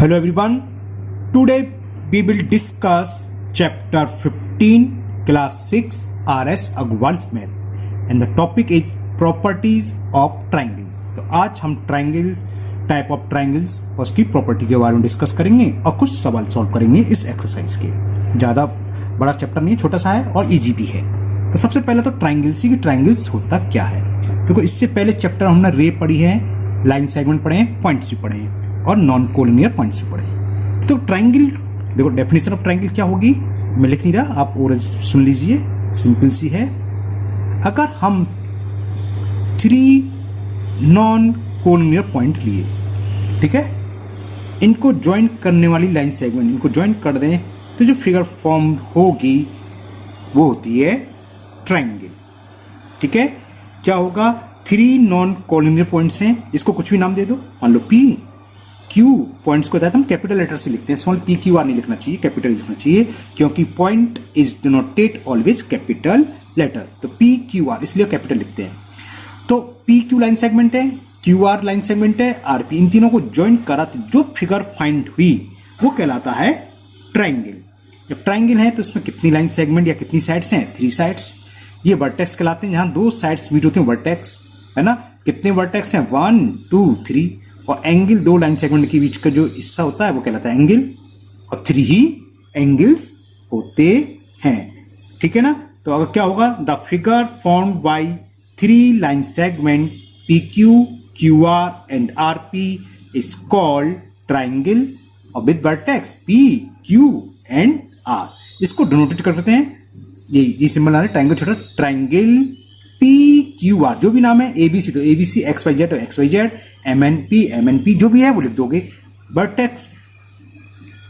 Hello everyone. Today we will discuss chapter 15 class 6 RS Agrawal math and the topic is properties of triangles. तो आज हम triangles type of triangles और उसकी property के बारे में डिस्कस करेंगे और कुछ सवाल सॉल्व करेंगे इस एक्सरसाइज के। ज़्यादा बड़ा चैप्टर नहीं है, छोटा सा है और इजी भी है। तो सबसे पहले तो ट्राइंगल्स की ट्राइंगल्स होता क्या है। देखो इससे पहले चैप्टर हमने रे पढ़ी है, लाइन सेगमेंट पढ़े हैं, पॉइंट्स भी पढ़े हैं और नॉन कोलिनियर पॉइंट्स भी पढ़े। तो ट्राइंगल देखो डेफिनेशन ऑफ ट्राइंगल क्या होगी, मैं लिख नहीं रहा, आप और सुन लीजिए, सिंपल सी है। अगर हम 3 नॉन कोलिनियर पॉइंट लिए, ठीक है, इनको ज्वाइन करने वाली लाइन सेगमेंट इनको ज्वाइन कर दें तो जो फिगर फॉर्म होगी वो होती है ट्राइंगल। ठीक है, क्या होगा, 3 नॉन कोलिनियर पॉइंट्स हैं, इसको कुछ भी नाम दे दो, मान लो पी क्यू। पॉइंट्स को हम कैपिटल लेटर से लिखते हैं, स्मॉल पी क्यू आर नहीं लिखना चाहिए, कैपिटल लिखना चाहिए, क्योंकि point is denoted always capital letter. तो पी क्यू आर इसलिए कैपिटल लिखते हैं। तो पी क्यू लाइन सेगमेंट है, क्यू आर लाइन सेगमेंट है, आर पी, इन तीनों को ज्वाइन करा तो जो फिगर फाइंड हुई वो कहलाता है ट्राइंगल। जब ट्राइंगल है तो इसमें कितनी लाइन सेगमेंट या कितनी साइड्स हैं, 3 साइड्स। ये वर्टेक्स कहलाते हैं, जहां 2 साइड्स मीट होते हैं, वर्टेक्स है ना। कितने वर्टेक्स हैं, 1 2 3। और एंगल 2 लाइन सेगमेंट के बीच का जो हिस्सा होता है वो कहलाता है एंगल, और 3 ही एंगल्स होते हैं। ठीक है ना। तो अगर क्या होगा, the figure formed by 3 line segment P Q, Q R and R P is called triangle और with vertex P Q and R. इसको डिनोटेट करते हैं, ये सिंबल आ रहा है ट्राइंगल छोटा, ट्राइंगल पी क्यू आर, जो भी नाम है, एबीसी तो एबीसी, एक्स वाई जेड तो एक्स वाई जेड, एमएनपी जो भी है वो लिख दोगे। वर्टेक्स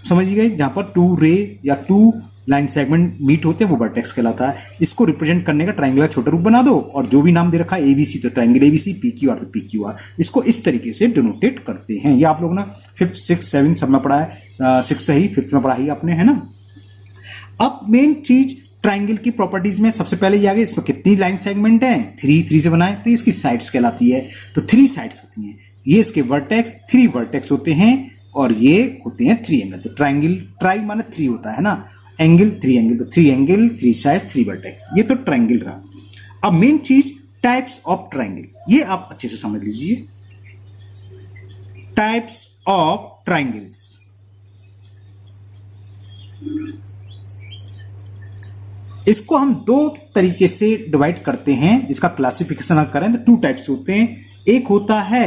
समझ गए, जहां पर 2 रे या 2 लाइन सेगमेंट मीट होते हैं वो वर्टेक्स कहलाता है। इसको रिप्रेजेंट करने का ट्राइंगल छोटा रूप बना दो, और जो भी नाम दे रखा है एबीसी तो triangle ABC, P Q are तो पी क्यू आर, इसको इस तरीके से डिनोटेट करते हैं। ये आप लोग ना 5th 6th 7th सब में पढ़ा है, 6th तो ही 5th में पढ़ा ही आपने, है ना। अब मेन चीज ट्राइंगल की प्रॉपर्टीज में सबसे पहले ये आ गया, इसमें कितनी लाइन सेगमेंट है, 3 से बनाए तो इसकी साइड्स कहलाती है। तो 3 साइड्स होती हैं, ये इसके वर्टेक्स 3 वर्टेक्स होते हैं और ये होते हैं 3 एंगल। तो ट्राइंगल, ट्राई माने 3 होता है ना, एंगल 3 एंगल, तो 3 एंगल 3 साइड्स 3 वर्टेक्स, ये तो ट्राइंगल रहा। अब मेन चीज टाइप्स ऑफ ट्राइंगल, ये आप अच्छे से समझ लीजिए। टाइप्स ऑफ ट्राइंगल्स, इसको हम 2 तरीके से डिवाइड करते हैं। इसका क्लासिफिकेशन अगर करें तो 2 टाइप्स होते हैं। एक होता है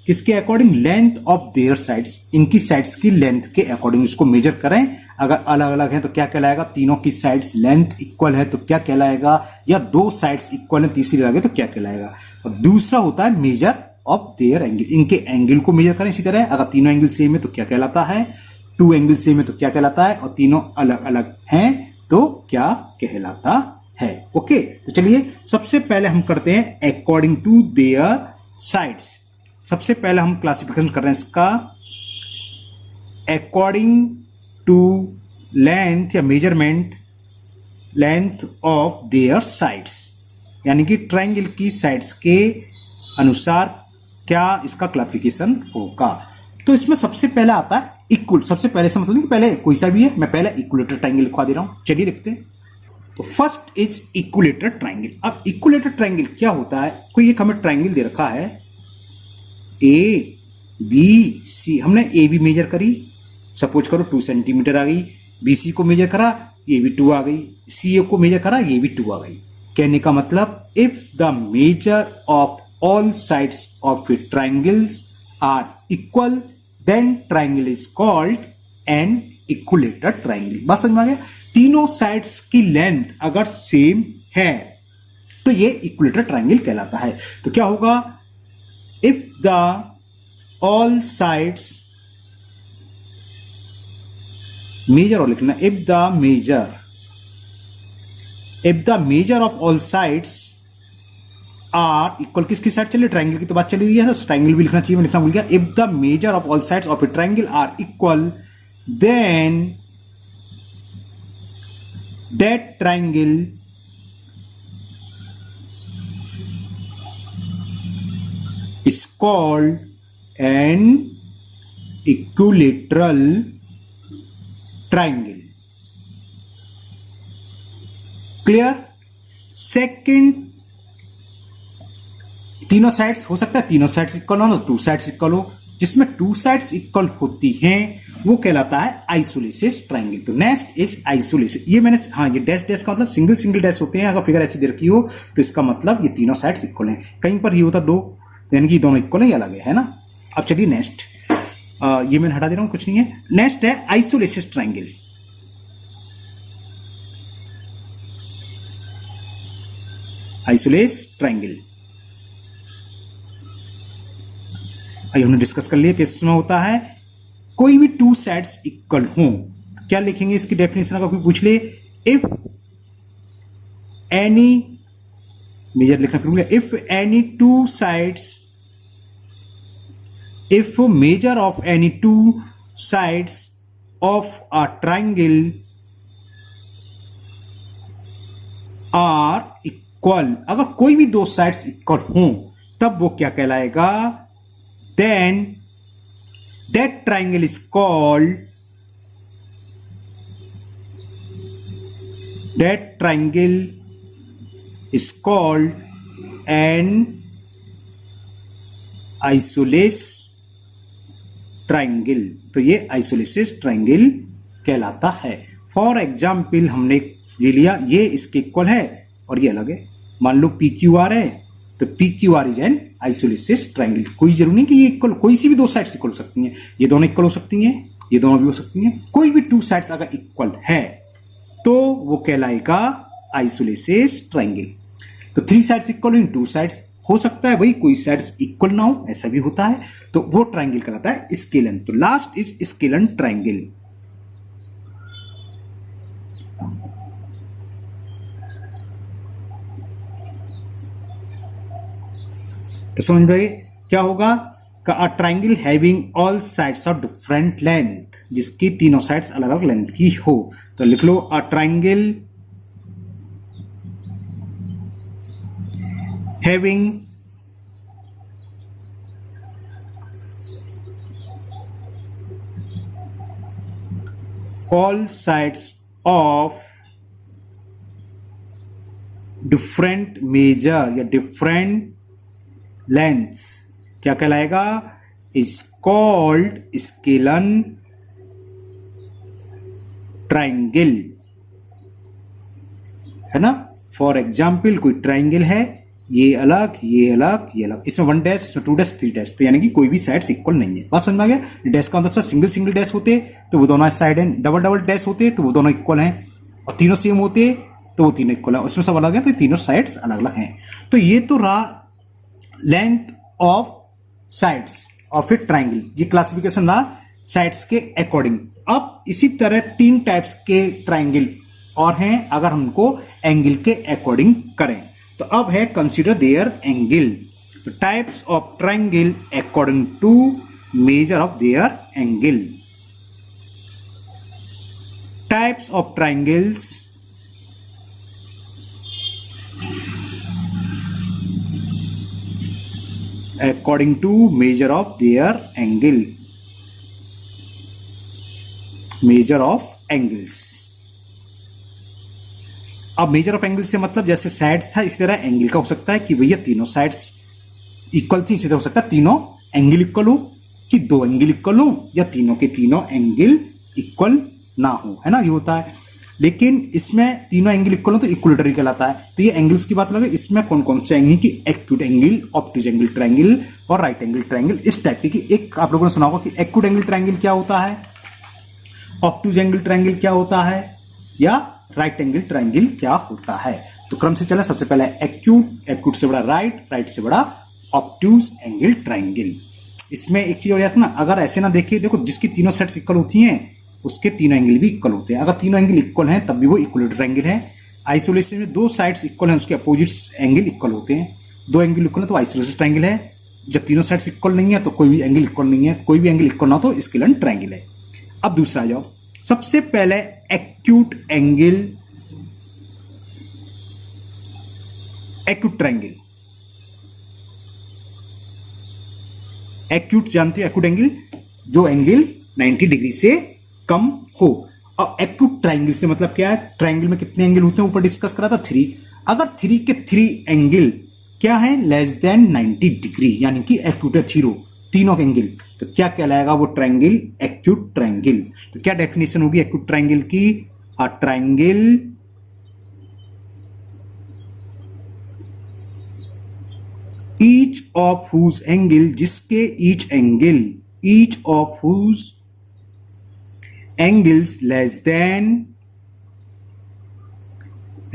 किसके according, length of their sides, इनकी साइड्स की लेंथ के अकॉर्डिंग इसको मेजर करें। अगर अलग अलग है तो क्या कहलाएगा, तीनों की साइड्स लेंथ इक्वल है तो क्या कहलाएगा, या 2 साइड्स इक्वल है तीसरी अलग है तो क्या कहलाएगा। और दूसरा होता है मेजर ऑफ देयर एंगल, इनके एंगल को मेजर करें। इसी तरह अगर तीनों एंगल सेम है तो क्या कहलाता है, 2 एंगल सेम है तो क्या कहलाता है, और तीनों अलग अलग हैं तो क्या कहलाता है। ओके, तो चलिए सबसे पहले हम करते हैं अकॉर्डिंग टू देयर साइड्स। सबसे पहले हम क्लासिफिकेशन कर रहे हैं इसका अकॉर्डिंग टू लेंथ या measurement, length of their sides, यानी कि ट्राइंगल की साइड्स के अनुसार क्या इसका क्लासिफिकेशन होगा। तो इसमें सबसे पहले आता है इक्वल। सबसे पहले से मतलब कि पहले कोई सा भी है, मैं पहले इक्वलेटर ट्राइंगल लिखवा दे रहा हूं, चलिए लिखते हैं। तो फर्स्ट इज इक्वलेटर ट्राइंगल। अब इक्वलेटर ट्राइंगल क्या होता है, कोई एक हमें ट्राइंगल दे रखा है ए बी सी, हमने ए बी मेजर करी, सपोज करो 2 सेंटीमीटर आ गई, बी सी को मेजर करा ये भी 2 आ गई, सी ए को मेजर करा ये भी 2 आ गई। कहने का मतलब if the measure of all sides of a triangles are equal then triangle is called an equilateral triangle. बात समझ में आ गया, तीनों साइड्स की लेंथ अगर सेम है तो ये इक्वलेटर ट्राइंगल कहलाता है। तो क्या होगा, if the all sides, measure और लिखना, if the measure of all sides are equal, किसकी साइड चलिए, ट्राइंगल की तो बात चली रही है, तो ट्राइंगल भी लिखना चाहिए, मैं लिखना भूल गया। If the measure of all sides of a triangle are equal then that triangle is called an equilateral triangle. Clear? Second, तीनों साइड्स हो सकता है तीनों साइड्स इक्वल हो, टू साइड्स इक्वल हो। जिसमें टू साइड्स इक्वल होती हैं वो कहलाता है आइसोलेसिस ट्राइंगल। तो नेक्स्ट इज आइसोलेसिस। ये मैंने, हाँ, ये डैश डैश का मतलब सिंगल सिंगल डैश होते हैं। अगर फिगर ऐसी दे रखी हो तो इसका मतलब ये तीनों साइड्स इक्वल हैं। कहीं पर ये होता दो, यानी कि दोनों इक्वल है या अलग है ना। अब चलिए नेक्स्ट, ये मैंने हटा दे रहा हूं, कुछ नहीं है। नेक्स्ट है आइसोलेसिस ट्राइंगल। आइसोलेस ट्राइंगल हमने डिस्कस कर लिया किस में होता है। कोई भी टू साइड्स इक्वल हो, क्या लिखेंगे इसकी डेफिनेशन अगर कोई पूछ ले? इफ एनी, मेजर लिखना फिर भूल, if any two sides, if measure of any two sides of a triangle are equal, अगर कोई भी दो साइड्स इक्वल हों तब वो क्या कहलाएगा? then that triangle is called, that triangle is called an isosceles triangle. तो ये आइसोलेसिस ट्राइंगल कहलाता है। फॉर एग्जाम्पल हमने ले लिया, ये इसके इक्वल है और ये अलग है। मान लो पी क्यू आर है, तो P Q R is an isosceles triangle. कोई जरूरी नहीं कि ये इक्वल, कोई सी भी दो साइड्स इक्वल हो सकती हैं। ये दोनों इक्वल हो सकती हैं, ये दोनों भी हो सकती हैं। कोई भी टू साइड्स अगर इक्वल है तो वो कहलाएगा आइसोलेसिस ट्राइंगल। तो three sides equal in two sides हो सकता है भाई, कोई साइड्स इक्वल ना हो, ऐसा भी होता है, तो वो ट्राइंगल कहलाता है स्केलन। तो लास्ट इज स्केलन ट्राइंगल। तो समझ भाई क्या होगा? A triangle having all sides of different length, जिसकी तीनों साइड्स अलग अलग लेंथ की हो। तो लिख लो a triangle having all sides of different measure या different lengths क्या कहलाएगा? is called scalene triangle, है ना। फॉर एग्जाम्पल कोई ट्राइंगल है, ये अलग, ये अलग, ये अलग, इसमें वन डैश, इसमें टू डैश, थ्री डैश, तो यानी कि कोई भी साइड्स इक्वल नहीं है। बात समझ में आ गया? डैश का मतलब सिंगल सिंगल डैश होते तो वो दोनों साइड हैं, डबल डबल डैश होते तो वो दोनों इक्वल हैं, और तीनों सेम होते तो वो तीनों इक्वल है। उसमें सब अलग है तो तीनों साइड्स अलग अलग हैं। तो ये तो रहा लेंथ ऑफ साइड्स और फिर ट्राइंगल, ये क्लासिफिकेशन रहा साइड्स के अकॉर्डिंग। अब इसी तरह तीन टाइप्स के ट्राइंगल और हैं अगर हमको एंगल के अकॉर्डिंग करें। तो अब है कंसीडर देयर एंगल। तो types of triangle according to measure of their angle. Types of triangles according to measure of their angle, measure of angles। अब मेजर ऑफ एंगल से मतलब जैसे साइड्स था इसी तरह एंगल का हो सकता है कि भैया तीनों साइड्स इक्वल थी, इसी तरह हो सकता है तीनों एंगल इक्वल हो, कि दो एंगल इक्वल हो, या तीनों के तीनों एंगल इक्वल ना हो, है ना, ये होता है। लेकिन इसमें तीनों एंगल इक्वल हो तो इक्वलेटरी कहलाता है। तो ये एंगल्स की बात लगे, इसमें कौन कौन से एंगल की एक्यूट एंगल, ऑब्टूज एंगल ट्रायंगल और राइट एंगल ट्रायंगल, इस टाइप की। एक आप लोगों ने सुना होगा कि एक्यूट एंगल ट्रायंगल क्या होता है, ऑब्टूज एंगल ट्रायंगल क्या होता है, या राइट एंगल ट्रायंगल क्या होता है। तो क्रम से चला, सबसे पहले एक्यूट, एक्यूट से बड़ा राइट, राइट से बड़ा ऑब्टूज एंगल ट्रायंगल। इसमें एक चीज और याद ना, अगर ऐसे ना देखिए, देखो जिसकी तीनों सेट्स इक्वल होती हैं उसके तीनों एंगल भी इक्वल होते हैं। अगर तीनों एंगल इक्वल हैं तब भी वो इक्वलेटर एंगल है। आइसोलेशन में दो साइड्स इक्वल हैं, उसके अपोजिट एंगल इक्वल होते हैं। दो एंगल इक्वल है तो आइसोलेशन ट्रायंगल है। जब तीनों साइड्स इक्वल नहीं है तो कोई भी एंगल इक्वल नहीं है, कोई भी एंगल इक्वल ना हो तो स्केलन ट्रायंगल है। अब दूसरा आ जाओ, सबसे पहले acute angle, acute triangle. Acute जानते हो, एक्यूट एंगल जो एंगल 90 डिग्री से कम हो। अब एक्यूट ट्राइंगल से मतलब क्या है, ट्राइंगल में कितने एंगल होते हैं ऊपर डिस्कस करा था 3। अगर 3 के 3 एंगल क्या है लेस देन 90 डिग्री यानी कि एक्यूट है 0 तीनों एंगल, तो क्या कहलाएगा वो ट्राइंगल, एक्यूट ट्राइंगल। तो क्या डेफिनेशन होगी एक्यूट ट्राइंगल की, a triangle each of whose angle, जिसके each of whose angles less than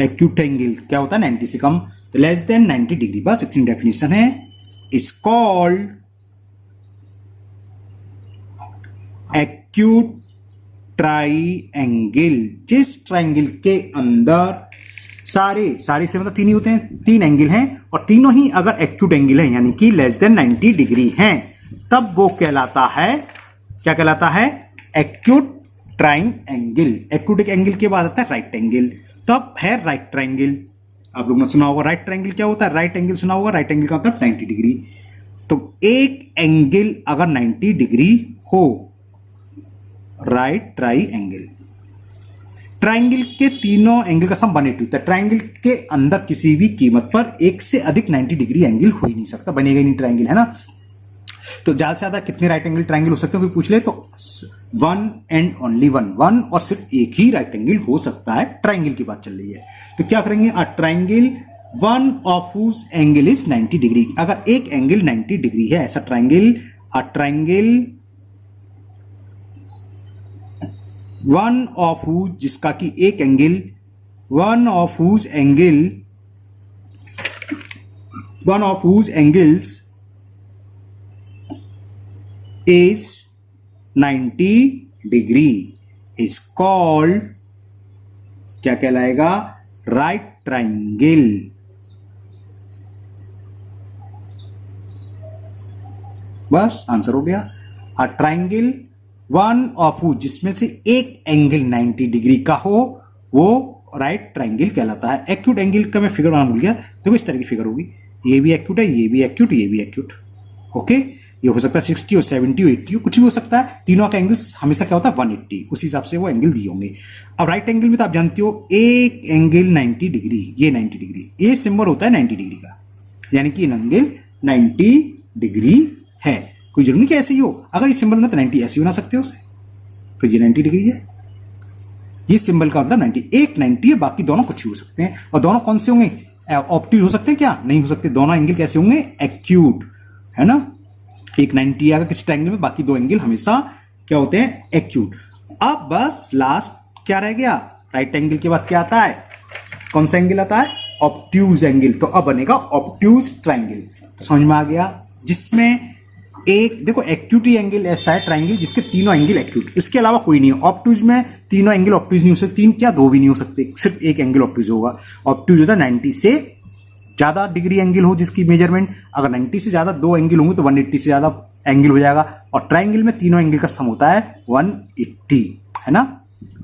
acute angle क्या होता है 90 से कम, तो लेस देन 90 डिग्री, बस इतनी डेफिनेशन है। Is called acute triangle. जिस ट्राइंगल के अंदर सारे से मतलब 3 ही होते हैं, 3 एंगल हैं और तीनों ही अगर एक्यूट एंगल है यानी कि लेस देन 90 डिग्री हैं, तब वो कहलाता है, क्या कहलाता है, एक्यूट ट्राइंगल। एक्यूट एंगल के बाद आता है राइट एंगल, तब है राइट ट्राइंगल। आप लोगों ने सुना होगा राइट ट्राइंगल क्या होता है, राइट एंगल सुना होगा, राइट एंगल का मतलब 90 डिग्री। तो एक एंगल अगर 90 डिग्री हो, राइट ट्राइंगल। ट्राइंगल के तीनों एंगल का सम 180 होता है। ट्राइंगल के अंदर किसी भी कीमत पर एक से अधिक 90 डिग्री एंगल हो ही नहीं सकता, बनेगा ही नहीं ट्राइंगल, है ना। तो ज्यादा से ज्यादा कितने राइट एंगल ट्राइंगल हो सकते हैं कोई पूछ ले तो 1 एंड ओनली 1 और सिर्फ एक ही राइट एंगल हो सकता है, ट्राइंगल की बात चल रही है। तो क्या करेंगे, a triangle one of whose angle is 90 degree. अगर एक एंगल 90 डिग्री है ऐसा triangle, a triangle one of whose, जिसका कि एक angle, one of whose angles is 90 degree is called, क्या कहलाएगा, राइट ट्राइंगल। बस आंसर हो गया। A triangle one of whose, जिसमें से एक एंगल 90 डिग्री का हो, वो राइट ट्राइंगल कहलाता है। एक्यूट एंगल का मैं फिगर बनाना भूल गया, देखो इस तरह की फिगर होगी, ये भी एक्यूट है, ये भी एक्यूट, ये भी एक्यूट। ओके, ये हो सकता है 60 और 70 और 80 कुछ भी हो सकता है। तीनों का एंगल्स हमेशा क्या होता है 180, उस हिसाब से वो एंगल दिए होंगे। अब राइट एंगल में तो आप जानते हो एक एंगल 90 डिग्री, ये 90 डिग्री, ये सिंबल होता है 90 डिग्री का, यानी कि एंगल 90 डिग्री है। कोई जरूरी नहीं कि ऐसे ही हो, अगर ये सिंबल ना तो 90 ऐसे बना सकते हो उसे, तो ये 90 डिग्री है। ये सिंबल का मतलब 90, एक 90 है, बाकी दोनों कुछ ही हो सकते हैं। और दोनों कौन से होंगे, ऑब्ट्यूज हो सकते हैं क्या, नहीं हो सकते। दोनों एंगल कैसे होंगे, एक्यूट, है ना। एक 90 आएगा किसी ट्रायंगल में, बाकी 2 एंगल हमेशा क्या होते हैं, एक्यूट। अब बस लास्ट क्या रह गया, राइट एंगल के बाद क्या आता है, कौन सा एंगल आता है, ऑब्ट्यूज एंगल। तो अब बनेगा ऑब्ट्यूज ट्रायंगल। तो समझ में आ गया, जिसमें एक देखो एक्यूटी एंगल ऐसा है ट्रायंगल जिसके तीनों एंगल एक्यूट, इसके अलावा कोई नहीं है। ऑब्ट्यूज में तीनों एंगल ऑब्ट्यूज नहीं हो सकते, 3 क्या 2 भी नहीं हो सकते, सिर्फ एक एंगल ऑब्ट्यूज होगा। ऑब्ट्यूज होता है 90 से ज्यादा डिग्री एंगल हो जिसकी मेजरमेंट, अगर 90 से ज्यादा 2 एंगल होंगे तो 180 से ज्यादा एंगल हो जाएगा। और ट्रायंगल में तीनों एंगल का सम होता है 180, है ना।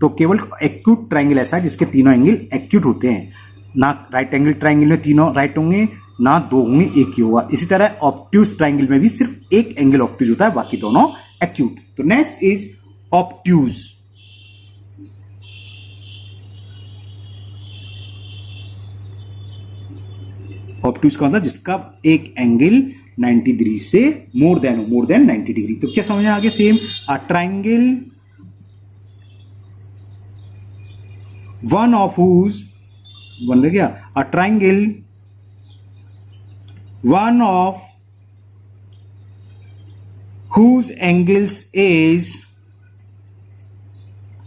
तो केवल एक्यूट ट्रायंगल ऐसा है जिसके तीनों एंगल एक्यूट होते हैं, ना राइट एंगल ट्रायंगल में तीनों राइट होंगे, ना 2 होंगे, एक ही होगा। इसी तरह ऑब्ट्यूज ट्रायंगल में भी सिर्फ एक एंगल ऑब्ट्यूज होता है, बाकी दोनों एक्यूट। तो नेक्स्ट इज ऑब्ट्यूज। ऑब्ट्यूज का मतलब जिसका एक एंगल 90 डिग्री से मोर देन 90 डिग्री। तो क्या समझ में आ गया, same a triangle one of whose, one रह गया, a triangle one of whose angles is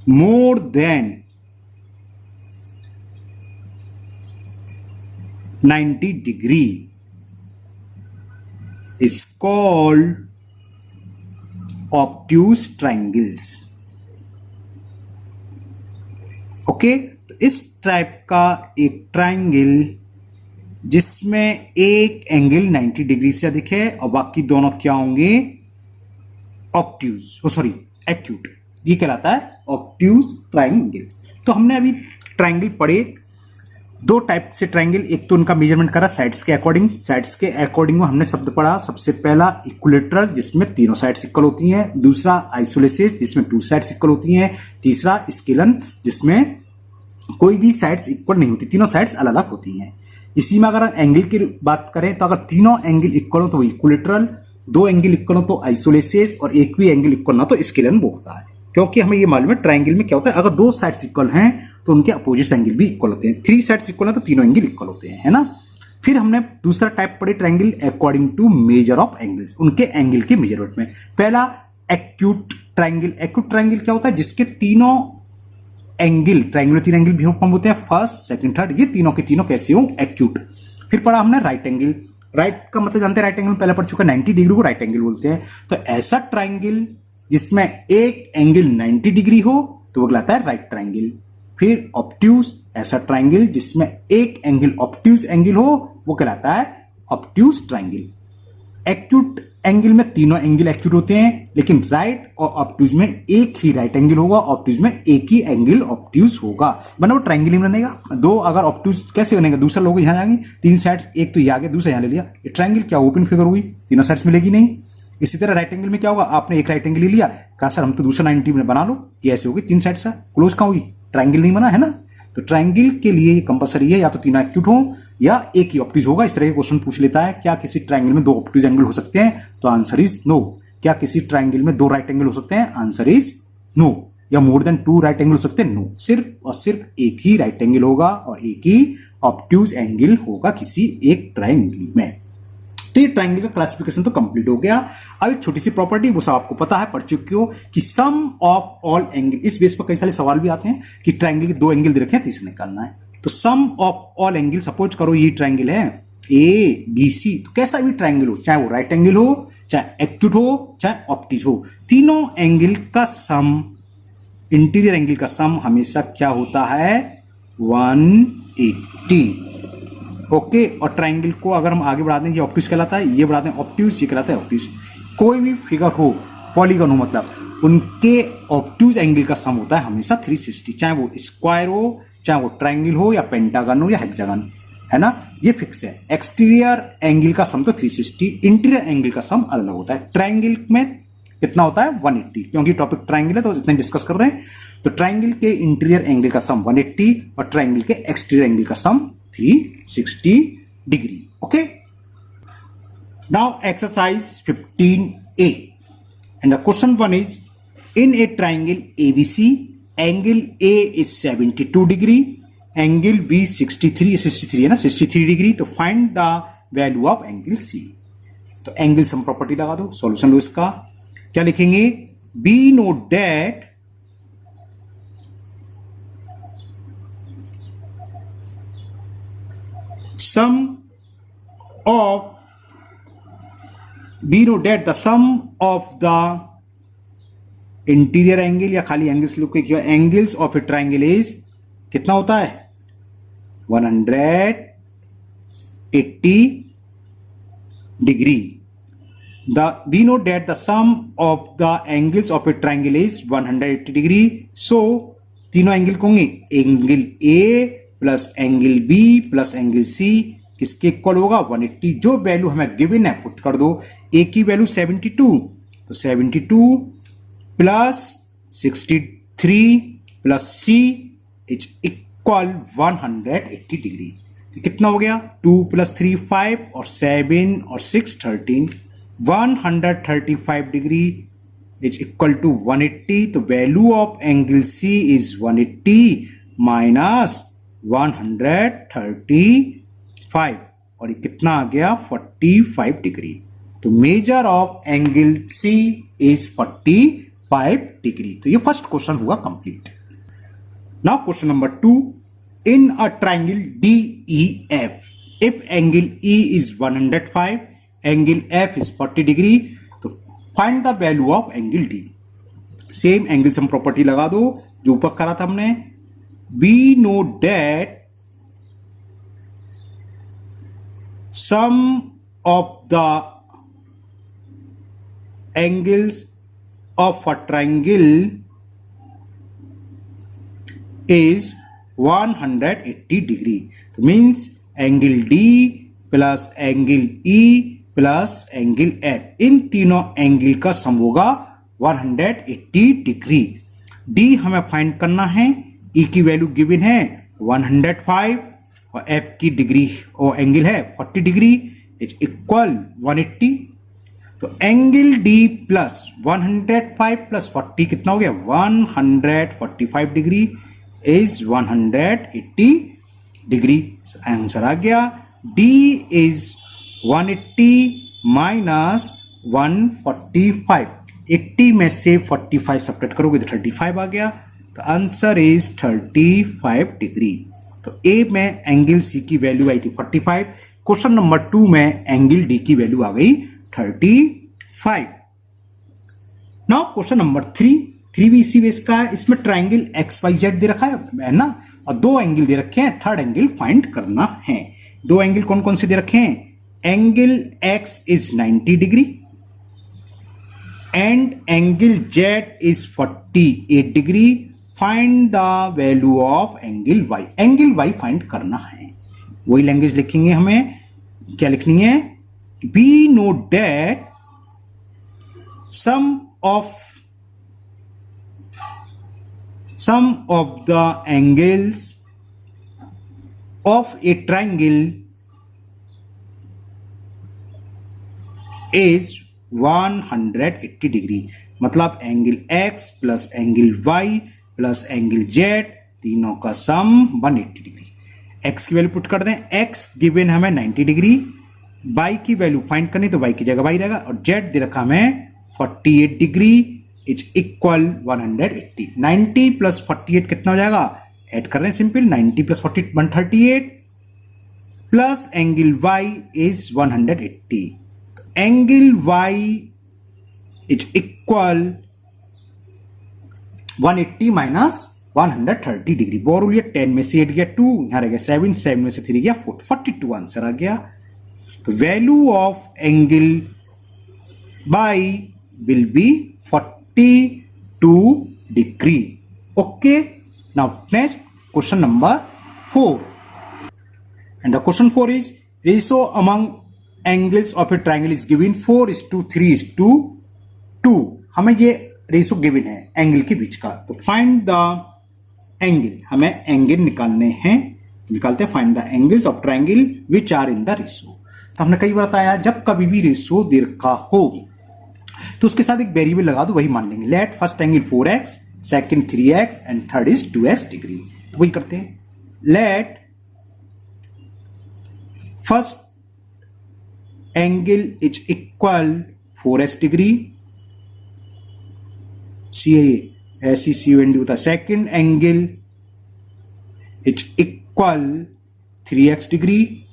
more than 90 degree is called obtuse triangles. Okay, तो इस टाइप का एक ट्रायंगल जिसमें एक एंगल 90 डिग्री से अधिक है और बाकी दोनों क्या होंगे, ऑब्ट्यूज, सॉरी एक्यूट, ये कहलाता है ऑब्ट्यूज ट्रायंगल। तो हमने अभी ट्रायंगल पढ़े दो टाइप से ट्रायंगल, एक तो उनका मेजरमेंट करा साइड्स के अकॉर्डिंग, साइड्स के अकॉर्डिंग में हमने शब्द पढ़ा, सबसे पहला इक्विलेटरल जिसमें तीनों साइड्स इक्वल होती हैं, दूसरा आइसोलेसिस जिसमें टू साइड्स इक्वल होती हैं, तीसरा स्केलन जिसमें कोई भी साइड्स इक्वल नहीं होती, तीनों साइड्स अलग अलग होती हैं। इसी में अगर एंगल की बात करें तो अगर तीनों एंगल इक्वल हो तो इक्विलेटरल, दो एंगल इक्वल हो तो आइसोलेसिस, और एक भी एंगल इक्वल ना तो स्केलन बोलता है। क्योंकि हमें ये मालूम है ट्रायंगल में क्या होता है, अगर दो साइड्स इक्वल हैं तो उनके अपोजिट एंगल भी इक्वल होते हैं, थ्री साइड्स इक्वल है तो तीनों एंगल इक्वल होते हैं, है ना। फिर हमने दूसरा टाइप पढ़े triangle according to measure of angles, उनके एंगल के मेजरमेंट में। पहला एक्यूट ट्रायंगल। एक्यूट ट्रायंगल क्या होता है, जिसके तीनों एंगल, ट्रायंगल तीन एंगल भी कम होते हैं, फर्स्ट सेकंड थर्ड, ये तीनों के तीनों कैसे हो, एक्यूट। फिर पढ़ा हमने राइट एंगल। राइट का मतलब जानते हैं, राइट एंगल पहले पढ़ चुका, 90 डिग्री को राइट एंगल बोलते हैं। तो ऐसा ट्रायंगल जिसमें एक एंगल 90 डिग्री हो तो वो कहलाता है राइट ट्रायंगल। फिर ऑब्ट्यूज, ऐसा ट्रायंगल जिसमें एक एंगल ऑब्ट्यूज एंगल हो वो कहलाता है ऑब्ट्यूज ट्रायंगल। एक्यूट एंगल में तीनों एंगल एक्यूट होते हैं, लेकिन राइट और ऑब्ट्यूज में एक ही राइट एंगल होगा, ऑब्ट्यूज में एक ही एंगल ऑब्ट्यूज होगा, वरना वो ट्रायंगल ही बनेगा। दो अगर ऑब्ट्यूज कैसे बनेगा, दूसरा लोग यहां जाएंगे, तीन साइड्स, एक तो ये आगे दूसरा यहां ले लिया, ये ट्रायंगल क्या ओपन फिगर हुई, तीनों साइड्स मिलेगी नहीं। इसी तरह राइट एंगल में क्या होगा, आपने एक राइट एंगल ले लिया, कहा सर हम तो दूसरा 90 में बना लो, ये ऐसे होगी, तीन साइड से क्लोज कहां हुई, ट्रायंगल नहीं बना, है ना। तो ट्रायंगल के लिए ये कंपलसरी है, या तो तीनों एक्यूट हो या एक ही ऑब्ट्यूज होगा। इस तरह के क्वेश्चन पूछ लेता है, क्या किसी ट्रायंगल में दो ऑब्ट्यूज एंगल हो सकते हैं, तो आंसर इज नो। क्या किसी ट्रायंगल में दो राइट एंगल हो सकते हैं, आंसर इज नो। या more than two right angle हो सकते हैं, नो। सिर्फ और सिर्फ एक ही राइट एंगल होगा और एक ही ऑब्ट्यूज एंगल होगा किसी एक ट्रायंगल में। तो ये ट्रायंगल का क्लासिफिकेशन तो कंप्लीट हो गया। अब एक छोटी सी प्रॉपर्टी, वो सब आपको पता है, पढ़ चुके हो, कि सम ऑफ ऑल एंगल। इस बेस पर कई सारे सवाल भी आते हैं कि ट्रायंगल के दो एंगल दे रखे हैं, तीसरा निकालना है। तो सम ऑफ ऑल एंगल, सपोज करो ये ट्रायंगल है ए बी सी, तो कैसा भी ट्रायंगल हो, चाहे वो राइट एंगल हो, चाहे एक्यूट हो, चाहे ऑब्ट्यूज हो, तीनों एंगल का सम, इंटीरियर एंगल का सम हमेशा क्या होता है, 180। ओके। और ट्रायंगल को अगर हम आगे बढ़ा दें, ये ऑब्ट्यूज कहलाता है, ये बढ़ा दें ऑब्ट्यूज, ये कहलाता है ऑब्ट्यूज। कोई भी फिगर हो, पॉलीगन हो, मतलब उनके ऑब्ट्यूज एंगल का सम होता है हमेशा 360, चाहे वो स्क्वायर हो, चाहे वो ट्रायंगल हो, या पेंटागन हो, या हेक्सागन, है ना, ये फिक्स है। एक्सटीरियर एंगल का सम तो 360, इंटीरियर एंगल का सम अलग होता है। ट्रायंगल में कितना होता है, 180, क्योंकि टॉपिक ट्रायंगल है तो इतने डिस्कस कर रहे हैं। तो ट्रायंगल के इंटीरियर एंगल का सम 180 और ट्रायंगल के एक्सटीरियर एंगल का सम 360 degree. Okay. Now exercise 15a, and the question one is, in a triangle ABC, angle A is 72 degree, angle B 63 है ना, 63 डिग्री। तो find the value of angle C। तो angle sum property लगा दो, solution लो इसका। क्या लिखेंगे, be note that sum of, we know that the sum of the interior angle, या खाली एंगल्स लोग के angles of A triangle is कितना होता है, 180 degree. we know that the sum of the angles of a triangle is 180 degree. So तीनों angle को होंगे, angle A plus angle B plus angle C किसके इक्वल होगा, 180। जो वैल्यू हमें गिवन है पुट कर दो। ए की वैल्यू 72, तो 72 plus 63 plus c is equal 180 degree. तो कितना हो गया, 2 प्लस 3 5 और 7 और 6 13, 135 डिग्री इज इक्वल टू 180। तो value of angle C is 180 minus 135, और ये कितना आ गया, 45 डिग्री। तो measure of angle C is 45 degree. तो ये फर्स्ट क्वेश्चन हुआ complete. Now question number 2, in a triangle DEF, if angle E is 105, angle F is 40 degree, तो find the value of angle D। Same angle sum property लगा दो जो ऊपर करा था हमने। We know that sum of the angles of a triangle is 180 degree. तो means angle D plus angle E plus angle F, इन तीनों एंगल का सम होगा 180 डिग्री। डी हमें फाइंड करना है, ई की वैल्यू गिवन है 105 और एफ की डिग्री और एंगल है 40 डिग्री इज इक्वल 180। तो एंगल डी प्लस 105 प्लस 40 कितना हो गया 145 डिग्री इज 180 डिग्री। आंसर आ गया डी इज 180 माइनस 145। 80 में से 45 सपरेट करोगे तो 35 आ गया। तो आंसर इज 35 डिग्री। तो ए में एंगल सी की वैल्यू आई थी 45, क्वेश्चन नंबर 2 में एंगल डी की वैल्यू आ गई 35। नाउ क्वेश्चन नंबर 3 भी इसी बेस का है। इसमें ट्राइंगल एक्स वाई जेड दे रखा है ना, और दो एंगल दे रखे हैं, थर्ड एंगल फाइंड करना है। दो एंगल कौन कौन से दे रखे हैं? Angle x is 90 degree and angle z is 48 degree. Find the value of angle y. Angle y find करना है, वही लैंग्वेज लिखेंगे। हमें क्या लिखनी है? We know that sum of the angles of a triangle is 180 degree. मतलब angle x plus angle y plus angle z तीनों का सम 180 डिग्री। x की वैल्यू पुट कर दें, x गिवन हमें 90 डिग्री, y की वैल्यू फाइंड करनी तो y की जगह y रहेगा, और z दे रखा हमें 48 डिग्री इज इक्वल 180। 90 प्लस 48 कितना हो जाएगा? ऐड कर रहे हैं simple, 90 plus 48 138 plus angle y is 180। Angle y is equal 180 minus 130 degree. Bore 10 में से 8 गया 2, यहां रह गया 7, 7 में से 3 गया 4, 42 आंसर आ गया। तो value of angle by will be 42 degree. Okay, now next question number 4 and the question 4 is ratio among angles of a triangle is given 4:3:2। हमें ये रेशियो गिवन है एंगल के बीच का। तो फाइंड द एंगल, हमें एंगल निकालने हैं, निकालते हैं। Find the angles of triangle which are in the ratio. तो हमने कई बार बताया जब कभी भी रेशियो दे रखा हो तो उसके साथ एक वेरिएबल लगा दो, वही मान लेंगे। Let first angle 4x, second 3x and third is 2x degree. तो वही करते हैं। Let first angle is equal 4x degree, ऐसी COND होता है। Second angle is equal 3x degree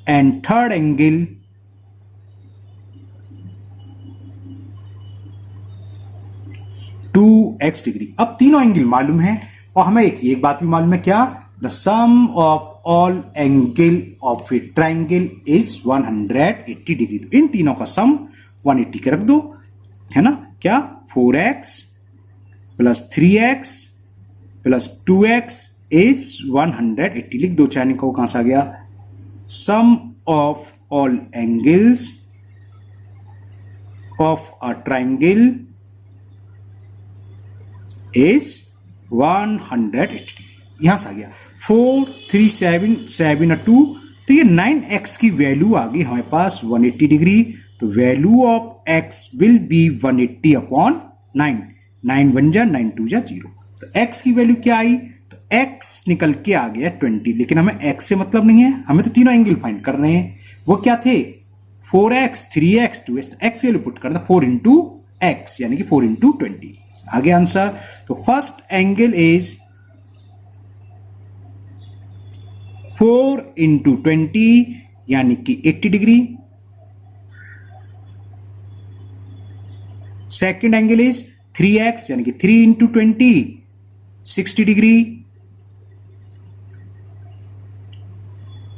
and third angle two x degree. अब तीनों angle मालूम है और हमें एक बात भी मालूम है, क्या? The sum of all angle of a triangle is 180 degree. तो इन तीनों का सम 180 के रख दो, है ना? क्या? 4x plus 3x plus 2x is 180 लिख दो। चाहे को कहां से आ गया? Sum of all angles of a triangle is 180। यहां से आ गया 4 3 7 7 और 2, तो ये 9x की वैल्यू आ गई हमारे पास 180 डिग्री। तो value of x will be 180 upon 9। 9 1 जा 9 2 जा 0। तो x की वैल्यू क्या आई? तो x निकल के आ गया 20। लेकिन हमें x से मतलब नहीं है, हमें तो तीनों एंगल फाइंड कर रहे हैं। वो क्या थे? 4x 3x 2x। तो x वैल्यू पुट करना 4 इंटू x, यानी कि 4 इंटू 20 आगे आंसर। तो फर्स्ट एंगल इज 4 इंटू 20 यानी कि 80 degree. Second angle is 3x यानी कि 3 into 20 60 degree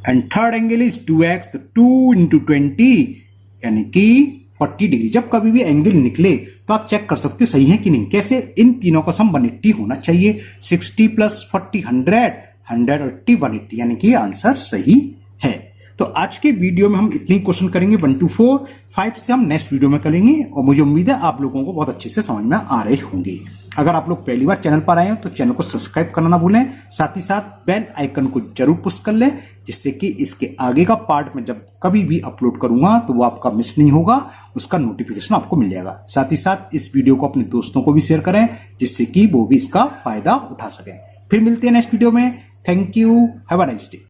and third angle is 2x, तो 2 इंटू 20 यानी कि 40 डिग्री। जब कभी भी एंगल निकले तो आप चेक कर सकते हो सही है कि नहीं। कैसे? इन तीनों का सम 180 होना चाहिए। 60 प्लस 40 100, 180, 180 यानी कि आंसर सही है। तो आज के वीडियो में हम इतने क्वेश्चन करेंगे 1 to 4, 5 से हम नेक्स्ट वीडियो में करेंगे और मुझे उम्मीद है आप लोगों को बहुत अच्छे से समझ में आ रहे होंगे। अगर आप लोग पहली बार चैनल पर आए हो तो चैनल को सब्सक्राइब करना ना भूलें, साथ ही साथ बेल आइकन को जरूर पुश कर लें, जिससे कि इसके आगे का पार्ट में जब कभी भी अपलोड करूंगा तो वो आपका मिस नहीं होगा, उसका नोटिफिकेशन आपको मिल जाएगा। साथ ही साथ इस वीडियो को अपने दोस्तों को भी शेयर करें, जिससे कि वो भी इसका फायदा उठा सकें। फिर मिलते हैं नेक्स्ट वीडियो में। Thank you, have a nice day.